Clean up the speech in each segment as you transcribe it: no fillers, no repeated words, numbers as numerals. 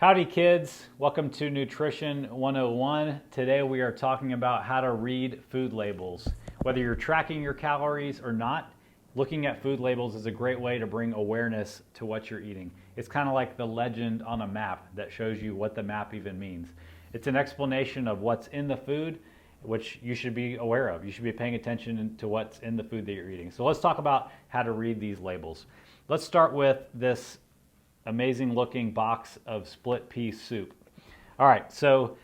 Howdy kids, welcome to Nutrition 101. Today we are talking about how to read food labels. Whether you're tracking your calories or not, looking at food labels is a great way to bring awareness to what you're eating. It's kind of like the legend on a map that shows you what the map even means. It's an explanation of what's in the food, which you should be aware of. You should be paying attention to what's in the food that you're eating. So let's talk about how to read these labels. Let's start with this amazing looking box of split pea soup. All right, so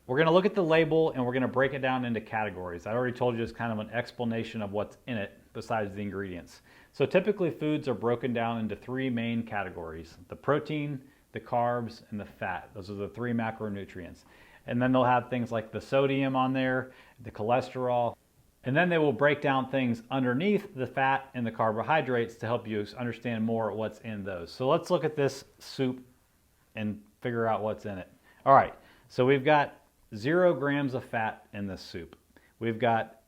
we're going to look at the label and we're going to break it down into categories. I already told you it's kind of an explanation of what's in it besides the ingredients. So typically foods are broken down into three main categories: the protein, the carbs, and the fat. Those are the three macronutrients. And then they'll have things like the sodium on there, the cholesterol, and then they will break down things underneath the fat and the carbohydrates to help you understand more what's in those. So let's look at this soup and figure out what's in it. All right, so we've got 0 grams of fat in this soup. We've got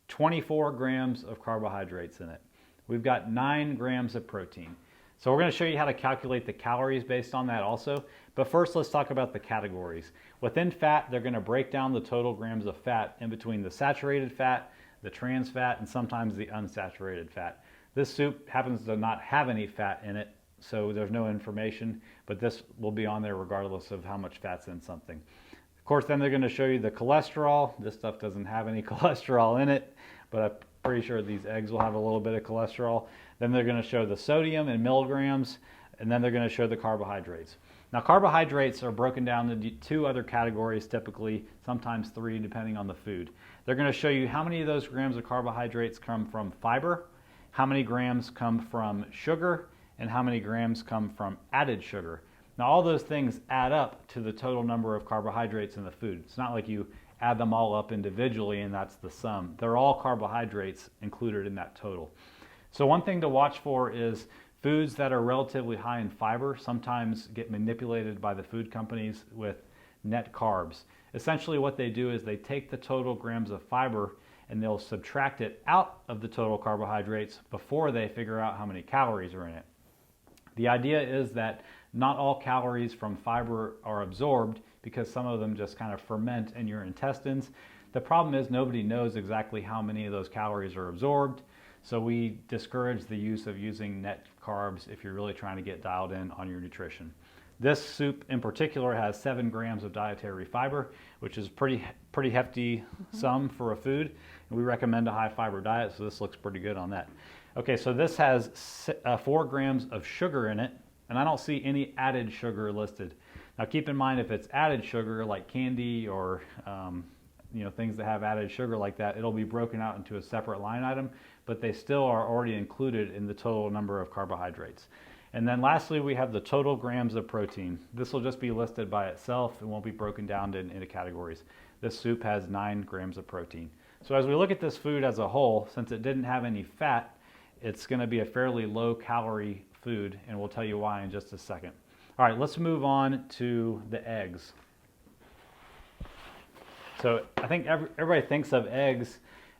24 grams of carbohydrates in it. We've got 9 grams of protein. So we're going to show you how to calculate the calories based on that also. But first, let's talk about the categories. Within fat, they're going to break down the total grams of fat in between the saturated fat, the trans fat, and sometimes the unsaturated fat. This soup happens to not have any fat in it, so there's no information, but this will be on there regardless of how much fat's in something. Of course, then they're going to show you the cholesterol. This stuff doesn't have any cholesterol in it, but I'm pretty sure these eggs will have a little bit of cholesterol. Then they're going to show the sodium in milligrams, and then they're going to show the carbohydrates. Now, carbohydrates are broken down into 2 other categories typically, sometimes 3 depending on the food. They're going to show you how many of those grams of carbohydrates come from fiber, how many grams come from sugar, and how many grams come from added sugar. Now, all those things add up to the total number of carbohydrates in the food. It's not like you add them all up individually and that's the sum. They're all carbohydrates included in that total. So one thing to watch for is foods that are relatively high in fiber sometimes get manipulated by the food companies with net carbs. Essentially what they do is they take the total grams of fiber and they'll subtract it out of the total carbohydrates before they figure out how many calories are in it. The idea is that not all calories from fiber are absorbed because some of them just kind of ferment in your intestines. The problem is nobody knows exactly how many of those calories are absorbed. So we discourage the use of using net carbs if you're really trying to get dialed in on your nutrition. This soup in particular has 7 grams of dietary fiber, which is pretty hefty sum for a food. And we recommend a high fiber diet, so this looks pretty good on that. Okay, so this has 4 grams of sugar in it, and I don't see any added sugar listed. Now keep in mind, if it's added sugar like candy or things that have added sugar like that, it'll be broken out into a separate line item, but they still are already included in the total number of carbohydrates. And then lastly, we have the total grams of protein. This will just be listed by itself. It won't be broken down into categories. This soup has 9 grams of protein. So as we look at this food as a whole, since it didn't have any fat, it's going to be a fairly low calorie food, and we'll tell you why in just a second. All right, let's move on to the eggs. So I think everybody thinks of eggs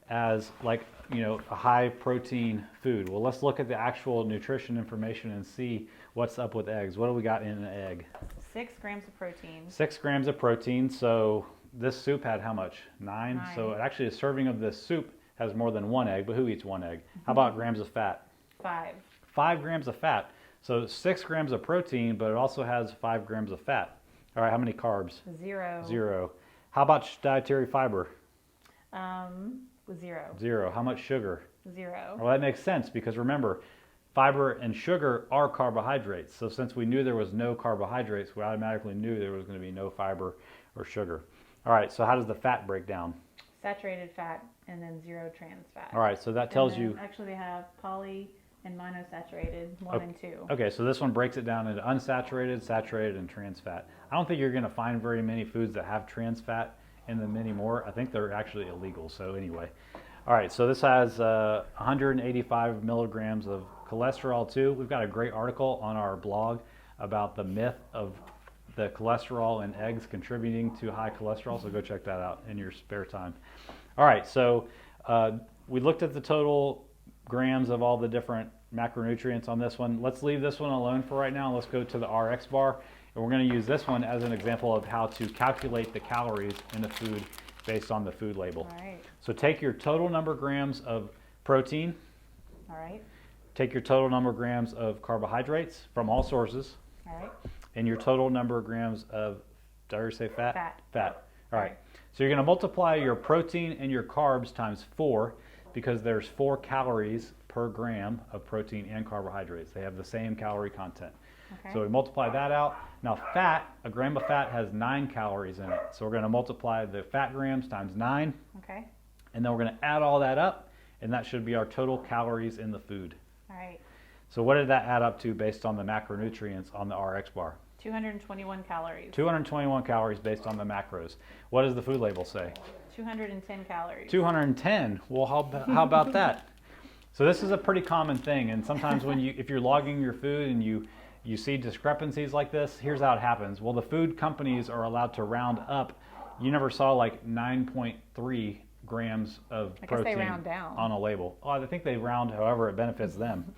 as like, a high protein food. Well, let's look at the actual nutrition information and see what's up with eggs. What do we got in an egg? 6 grams of protein. 6 grams of protein. So this soup had how much? 9. So actually a serving of this soup has more than 1 egg, but who eats 1 egg? How about grams of fat? 5. 5 grams of fat. So 6 grams of protein, but it also has 5 grams of fat. All right, how many carbs? 0. 0. How about dietary fiber? 0. 0. How much sugar? 0. Well, that makes sense because remember, fiber and sugar are carbohydrates. So since we knew there was no carbohydrates, we automatically knew there was going to be no fiber or sugar. All right, so how does the fat break down? Saturated fat and then 0 trans fat. All right, so that tells you... Actually, they have poly and monosaturated, 1 and 2. Okay, so this one breaks it down into unsaturated, saturated, and trans fat. I don't think you're going to find very many foods that have trans fat in them anymore. I think they're actually illegal, so anyway. All right, so this has 185 milligrams of cholesterol too. We've got a great article on our blog about the myth of the cholesterol in eggs contributing to high cholesterol, so go check that out in your spare time. All right, so we looked at the total grams of all the different macronutrients on this one. Let's leave this one alone for right now. Let's go to the RX bar And we're going to use this one as an example of how to calculate the calories in the food based on the food label. All right. So take your total number of grams of protein, All right. take your total number of grams of carbohydrates from all sources, All right. and your total number of grams of, did I already say fat? Fat. Fat. All right. So you're going to multiply your protein and your carbs times 4 because there's 4 calories per gram of protein and carbohydrates. They have the same calorie content. Okay. So we multiply that out. Now fat, a gram of fat has 9 calories in it. So we're going to multiply the fat grams times 9, Okay. and then we're going to add all that up, and that should be our total calories in the food. All right. So what did that add up to based on the macronutrients on the RX bar? 221 calories. 221 calories based on the macros. What does the food label say? 210 calories. 210. Well, how about that? So this is a pretty common thing, and sometimes when if you're logging your food and you see discrepancies like this, here's how it happens. Well, the food companies are allowed to round up. You never saw like 9.3 grams of I guess protein they round down. on a label. Oh, I think they round however it benefits them.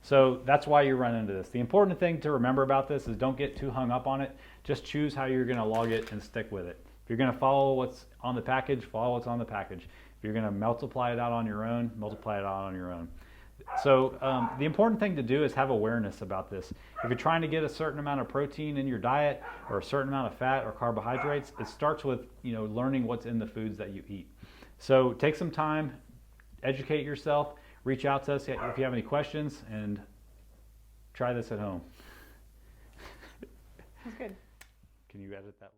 So that's why you run into this. The important thing to remember about this is don't get too hung up on it. Just choose how you're going to log it and stick with it. If you're going to follow what's on the package, follow what's on the package. If you're going to multiply it out on your own, multiply it out on your own. So the important thing to do is have awareness about this. If you're trying to get a certain amount of protein in your diet or a certain amount of fat or carbohydrates, it starts with learning what's in the foods that you eat. So take some time, educate yourself, reach out to us if you have any questions, and try this at home. That's good. Can you edit that?